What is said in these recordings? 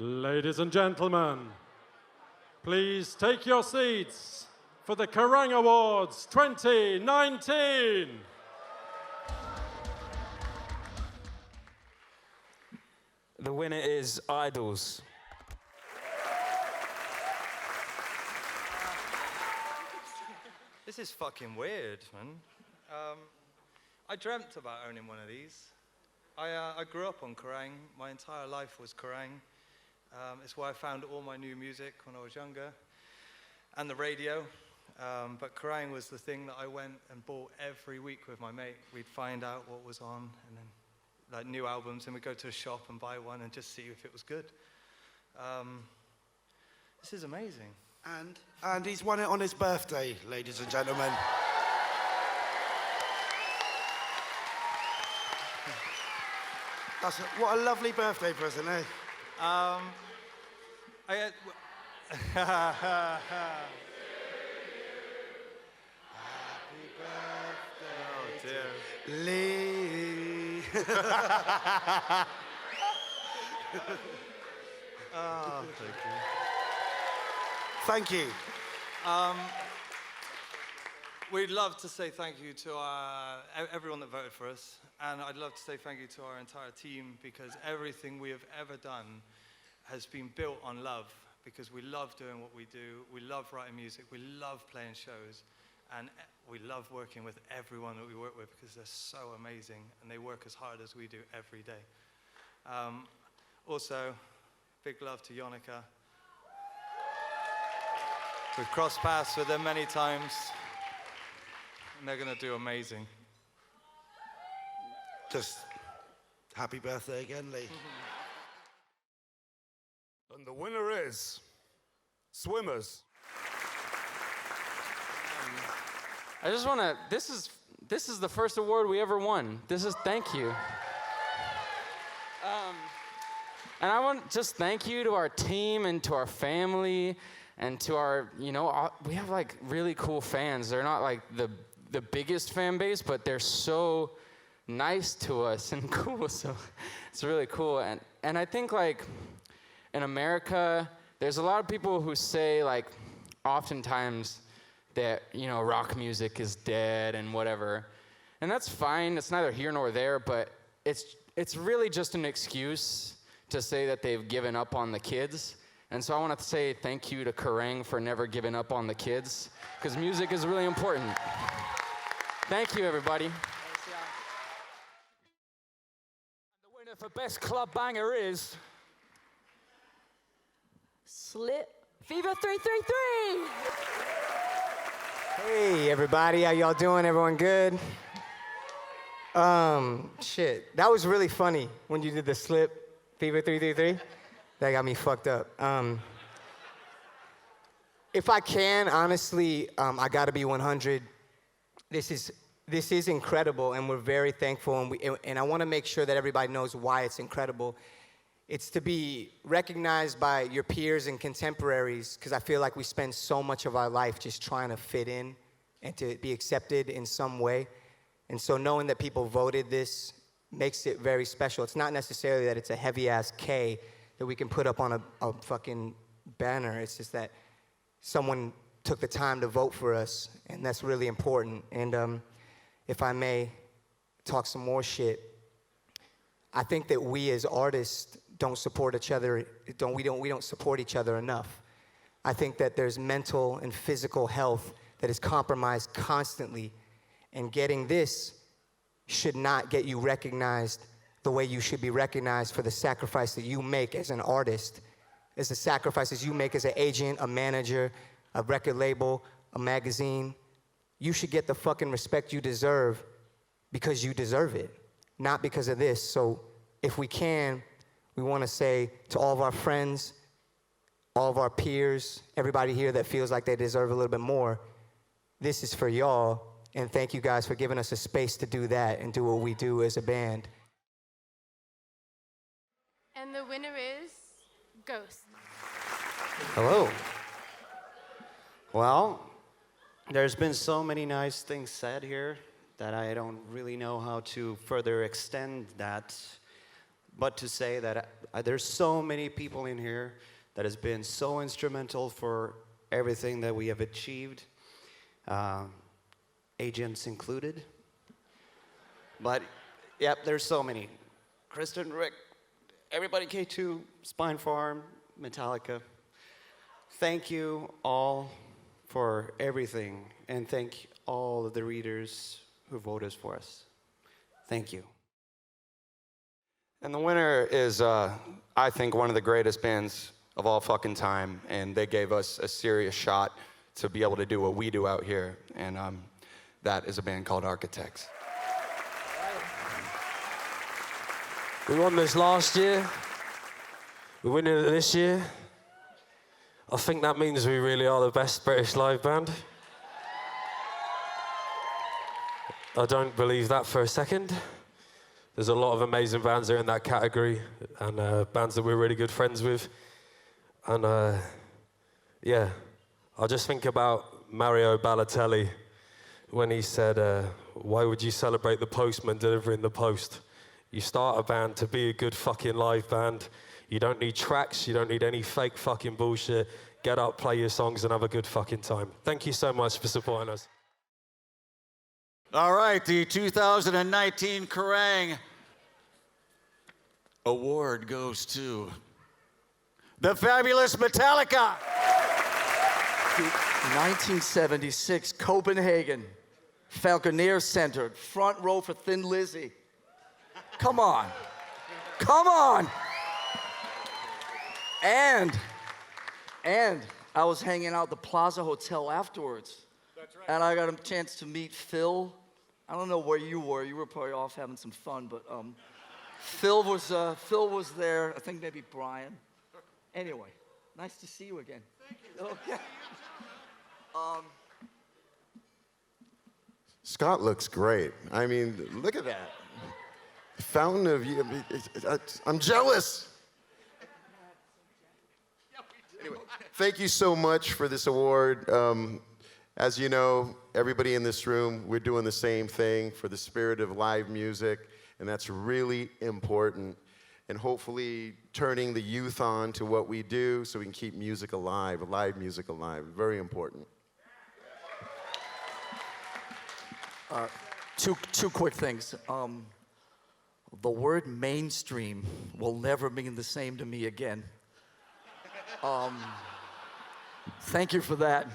Ladies and gentlemen, please take your seats for the Kerrang Awards 2019. The winner is Idols. This is fucking weird, man. I dreamt about owning one of these. I grew up on Kerrang. My entire life was Kerrang. It's where I found all my new music when I was younger, and the radio. But Kerrang was the thing that I went and bought every week with my mate. We'd find out what was on, and then like new albums, and we'd go to a shop and buy one and just see if it was good. This is amazing. And he's won it on his birthday, ladies and gentlemen. What a lovely birthday present, eh? Happy birthday, oh dear. Lee. Oh, thank you. Thank you. We'd love to say thank you to everyone that voted for us, and I'd love to say thank you to our entire team, because everything we have ever done has been built on love, because we love doing what we do, we love writing music, we love playing shows, and we love working with everyone that we work with, because they're so amazing, and they work as hard as we do every day. Also, big love to Yonica. We've crossed paths with them many times, and they're going to do amazing. Just happy birthday again, Lee. And the winner is Swmrs. I just want to, this is the first award we ever won. Thank you. And I want to just thank you to our team and to our family and to our, we have like really cool fans. They're not like the biggest fan base, but they're so nice to us and cool, so it's really cool. And I think like in America, there's a lot of people who say like oftentimes that, rock music is dead and whatever. And that's fine, it's neither here nor there, but it's really just an excuse to say that they've given up on the kids. And so I want to say thank you to Kerrang for never giving up on the kids, because music is really important. Thank you, everybody. The winner for Best Club Banger is Slip Fever 333. Hey everybody, how y'all doing? Everyone good? Shit, that was really funny when you did the Slip Fever 333. That got me fucked up. If I can, honestly, I gotta be 100. This is incredible, and we're very thankful, and I wanna make sure that everybody knows why it's incredible. It's to be recognized by your peers and contemporaries, because I feel like we spend so much of our life just trying to fit in and to be accepted in some way. And so knowing that people voted this makes it very special. It's not necessarily that it's a heavy-ass K that we can put up on a fucking banner. It's just that someone took the time to vote for us, and that's really important. And if I may talk some more shit, I think that we as artists don't support each other. We don't support each other enough. I think that there's mental and physical health that is compromised constantly, and getting this should not get you recognized the way you should be recognized for the sacrifice that you make as an artist, as the sacrifices you make as an agent, a manager, a record label, a magazine. You should get the fucking respect you deserve because you deserve it, not because of this. So if we can, we want to say to all of our friends, all of our peers, everybody here that feels like they deserve a little bit more, this is for y'all, and thank you guys for giving us a space to do that and do what we do as a band. And the winner is Ghost. Hello. Well, there's been so many nice things said here that I don't really know how to further extend that. but to say that there's so many people in here that has been so instrumental for everything that we have achieved, agents included. But, yep, there's so many. Kristen, Rick, everybody, K2, Spine Farm, Metallica. Thank you all for everything, and thank all of the readers who voted for us. Thank you. And the winner is, I think, one of the greatest bands of all fucking time, and they gave us a serious shot to be able to do what we do out here, and that is a band called Architects. We won this last year. We're winning it this year. I think that means we really are the best British live band. I don't believe that for a second. There's a lot of amazing bands that are in that category, and bands that we're really good friends with. And yeah, I just think about Mario Balotelli when he said, why would you celebrate the postman delivering the post? You start a band to be a good fucking live band. You don't need tracks, you don't need any fake fucking bullshit. Get up, play your songs, and have a good fucking time. Thank you so much for supporting us. All right, the 2019 Kerrang award goes to the fabulous Metallica. 1976, Copenhagen, Falconeer Center, front row for Thin Lizzy. Come on. Come on. And I was hanging out at the Plaza Hotel afterwards. That's right. And I got a chance to meet Phil. I don't know where you were. You were probably off having some fun, but Phil was there. I think maybe Brian. Anyway, nice to see you again. Thank you. Okay. Scott looks great. I mean, look at that. Fountain of youth. I'm jealous. Anyway, thank you so much for this award. As you know, everybody in this room, we're doing the same thing for the spirit of live music, and that's really important. And hopefully turning the youth on to what we do so we can keep music alive, live music alive. Very important. Two quick things. The word mainstream will never mean the same to me again. Thank you for that,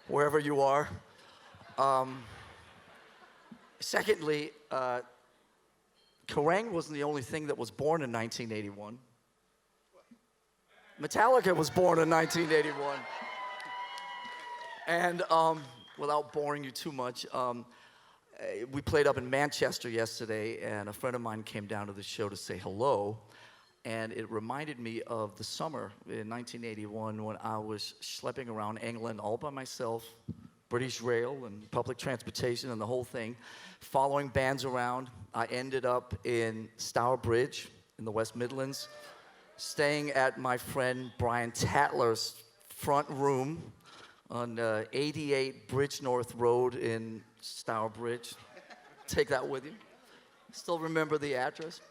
wherever you are. Secondly, Kerrang wasn't the only thing that was born in 1981. Metallica was born in 1981. And without boring you too much, we played up in Manchester yesterday, and a friend of mine came down to the show to say hello. And it reminded me of the summer in 1981 when I was schlepping around England all by myself, British Rail and public transportation and the whole thing, following bands around. I ended up in Stourbridge in the West Midlands, staying at my friend Brian Tatler's front room on 88 Bridgenorth Road in Stourbridge. Take that with you. Still remember the address.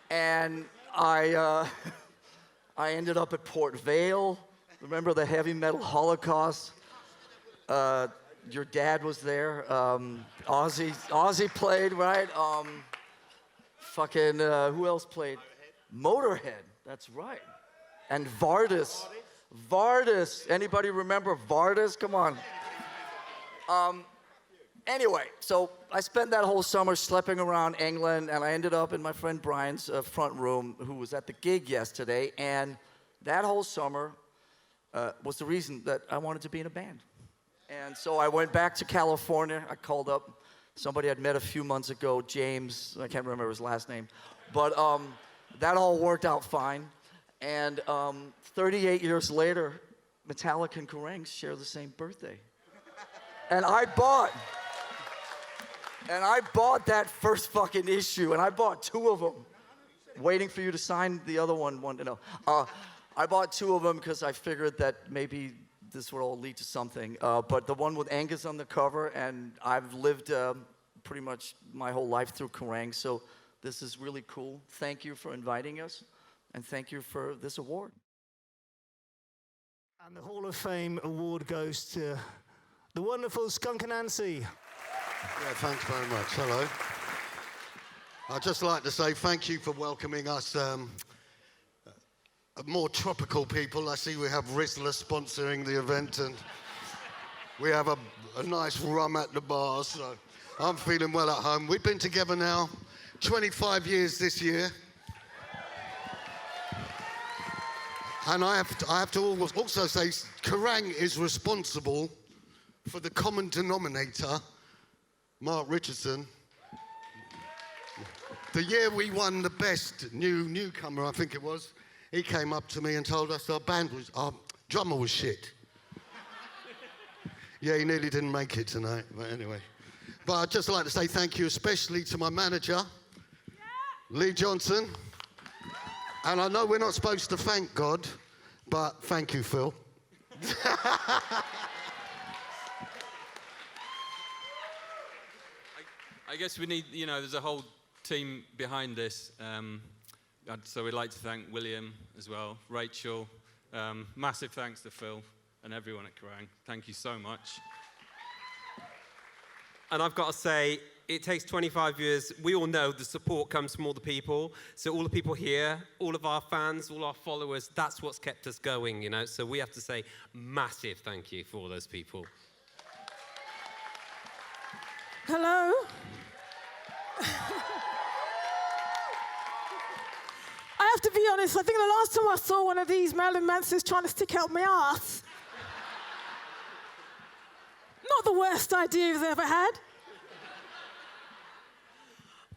And I ended up at Port Vale. Remember the heavy metal Holocaust? Your dad was there. Ozzy played, right? Who else played? Motorhead, that's right. And Vardis. Anybody remember Vardis? Come on. Anyway, so I spent that whole summer schlepping around England, and I ended up in my friend Brian's front room, who was at the gig yesterday, and that whole summer was the reason that I wanted to be in a band. And so I went back to California. I called up somebody I'd met a few months ago, James. I can't remember his last name. But that all worked out fine. And 38 years later, Metallica and Kerrang share the same birthday. And I bought that first fucking issue, and I bought 2 of them, waiting for you to sign the other one. I bought 2 of them because I figured that maybe this would all lead to something. But the one with Angus on the cover, and I've lived pretty much my whole life through Kerrang, so This is really cool. Thank you for inviting us, and thank you for this award. And the Hall of Fame award goes to the wonderful Skunk Anansie. Yeah, thanks very much. Hello. I'd just like to say thank you for welcoming us more tropical people. I see we have Rizla sponsoring the event, and we have a nice rum at the bar, so I'm feeling well at home. We've been together now 25 years this year. And I have to also say, Kerrang is responsible for the common denominator, Mark Richardson. The year we won the best newcomer, I think it was, he came up to me and told us our drummer was shit. Yeah, he nearly didn't make it tonight, but anyway. But I'd just like to say thank you especially to my manager, Lee Johnson. And I know we're not supposed to thank God, but thank you, Phil. I guess we need, there's a whole team behind this. So we'd like to thank William as well, Rachel. Massive thanks to Phil and everyone at Kerrang. Thank you so much. And I've got to say, it takes 25 years. We all know the support comes from all the people. So all the people here, all of our fans, all our followers, that's what's kept us going, So we have to say massive thank you for all those people. Hello. I have to be honest, I think the last time I saw one of these Marilyn Mansons trying to stick out my ass. Not the worst idea I've ever had.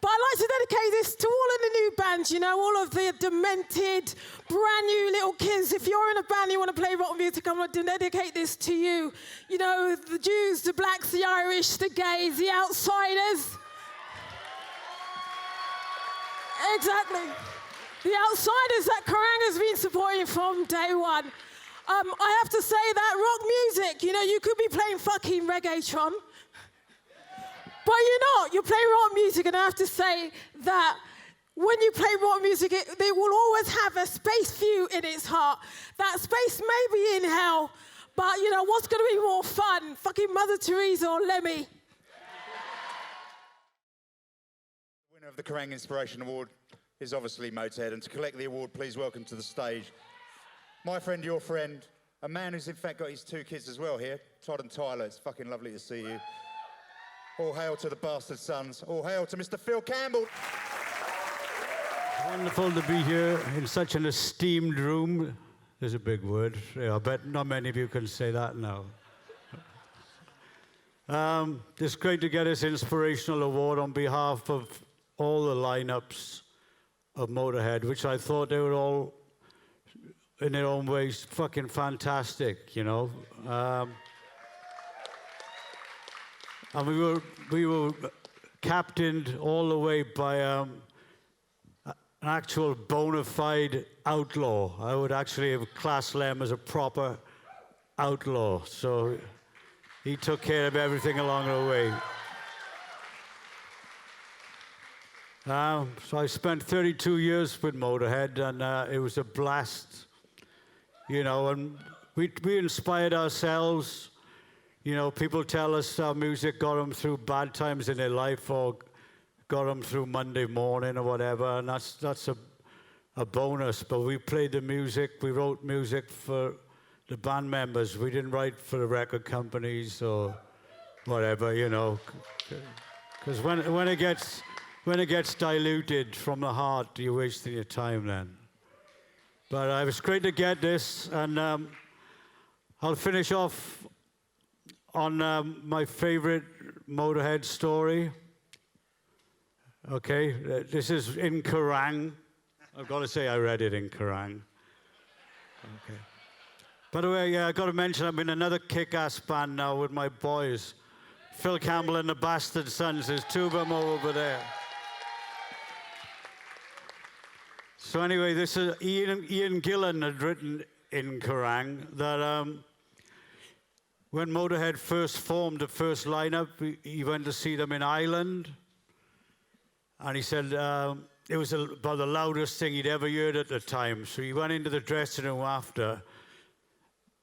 But I'd like to dedicate this to all of the new bands, all of the demented, brand new little kids. If you're in a band and you want to play rock music, I'm going to dedicate this to you. The Jews, the blacks, the Irish, the gays, the outsiders. Exactly. The outsiders that Kerrang has been supporting from day one. I have to say that rock music, you could be playing fucking reggaeton, but you're not. You're playing rock music, and I have to say that when you play rock music, they will always have a space for you in its heart. That space may be in hell, but what's going to be more fun? Fucking Mother Teresa or Lemmy? Winner of the Kerrang Inspiration Award is obviously Motorhead, and to collect the award, please welcome to the stage my friend, your friend, a man who's in fact got his two kids as well here, Todd and Tyler. It's fucking lovely to see you. All hail to the bastard sons. All hail to Mr. Phil Campbell. Wonderful to be here in such an esteemed room. There's a big word. I bet not many of you can say that now. It's great to get this inspirational award on behalf of all the lineups of Motorhead, which I thought they were all, in their own ways, fucking fantastic, And we were captained all the way by an actual bona fide outlaw. I would actually have classed Lem as a proper outlaw. So he took care of everything along the way. So I spent 32 years with Motorhead, and it was a blast. And we inspired ourselves. People tell us our music got them through bad times in their life or got them through Monday morning or whatever, and that's a bonus. But we played the music, we wrote music for the band members. We didn't write for the record companies or whatever, Because when it gets diluted from the heart, you're wasting your time then. But it was great to get this, and I'll finish off on my favorite Motorhead story. Okay, this is in Kerrang. I've got to say I read it in Kerrang. Okay. By the way, I got to mention I'm in another kick-ass band now with my boys, Phil Campbell and the Bastard Sons. There's two of them over there. So anyway, this is Ian Gillan had written in Kerrang that when Motorhead first formed the first lineup, he went to see them in Ireland. And he said it was about the loudest thing he'd ever heard at the time. So he went into the dressing room after,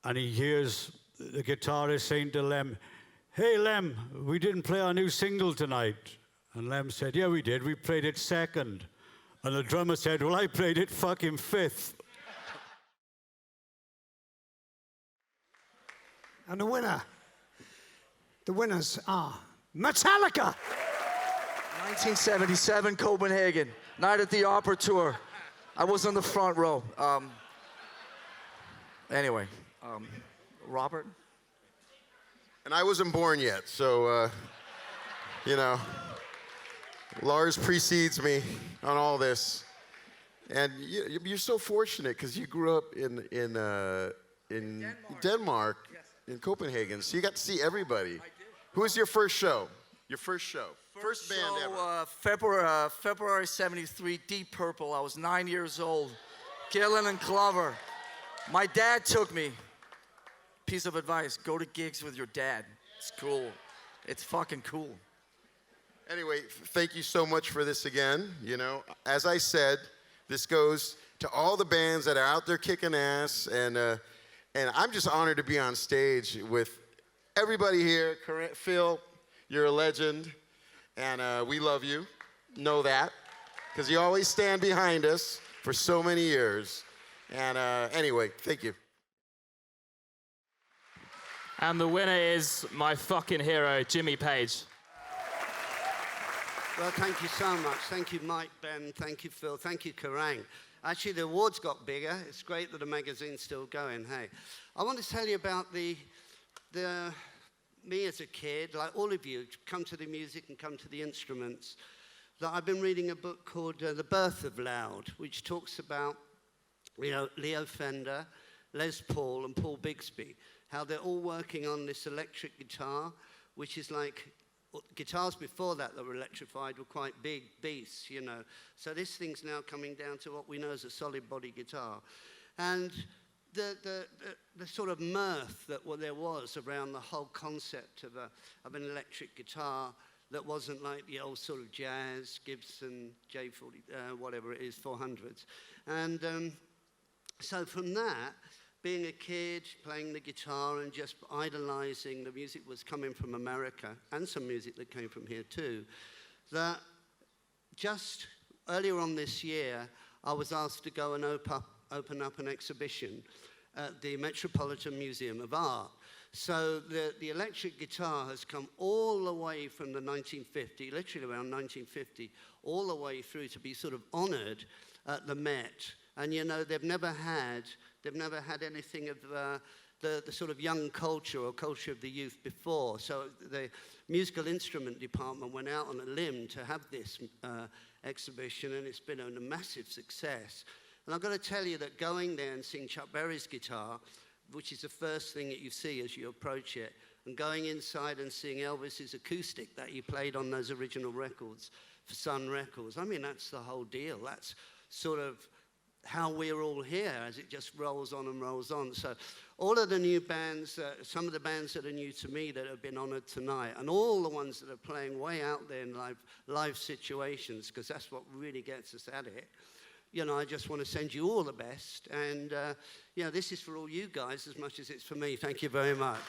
and he hears the guitarist saying to Lem, "Hey, Lem, we didn't play our new single tonight." And Lem said, "Yeah, we did. We played it second." And the drummer said, "Well, I played it fucking fifth." And the winners are Metallica. 1977 Copenhagen, Night at the Opera tour. I was on the front row. Anyway, Robert? And I wasn't born yet, so, you know, Lars precedes me on all this. And you're so fortunate because you grew up in Denmark, in Copenhagen, so you got to see everybody. I did. Who was your first show? Your first show? First band ever. February 73, Deep Purple. I was 9 years old. Gillan and Glover. My dad took me. Piece of advice, go to gigs with your dad. It's cool. It's fucking cool. Anyway, thank you so much for this again. You know, as I said, this goes to all the bands that are out there kicking ass, and I'm just honored to be on stage with everybody here. Phil, you're a legend, and we love you. Know that, because you always stand behind us for so many years. And anyway, thank you. And the winner is my fucking hero, Jimmy Page. Well, thank you so much. Thank you, Mike, Ben. Thank you, Phil. Thank you, Kerrang. Actually, the awards got bigger. It's great that the magazine's still going. Hey, I want to tell you about me as a kid, like all of you, come to the music and come to the instruments. That I've been reading a book called The Birth of Loud, which talks about, you know, Leo Fender, Les Paul, and Paul Bigsby, how they're all working on this electric guitar, which is like guitars before that were electrified were quite big beasts, you know. So this thing's now coming down to what we know as a solid body guitar. And the sort of mirth that there was around the whole concept of an electric guitar that wasn't like the old sort of jazz, Gibson, J40, whatever it is, 400s. And so from that, being a kid, playing the guitar and just idolizing the music was coming from America, and some music that came from here too, that just earlier on this year, I was asked to go and open up an exhibition at the Metropolitan Museum of Art. So the electric guitar has come all the way from the 1950, literally around 1950, all the way through to be sort of honored at the Met. And you know, they've never had anything of the sort of young culture or culture of the youth before. So the musical instrument department went out on a limb to have this exhibition, and it's been a massive success. And I've got to tell you that going there and seeing Chuck Berry's guitar, which is the first thing that you see as you approach it, and going inside and seeing Elvis's acoustic that he played on those original records for Sun Records, I mean, that's the whole deal. That's sort of how we're all here as it just rolls on and rolls on. So all of the new bands, some of the bands that are new to me that have been honored tonight, and all the ones that are playing way out there in live situations, because that's what really gets us at it. You know, I just want to send you all the best. And, you know, this is for all you guys as much as it's for me. Thank you very much.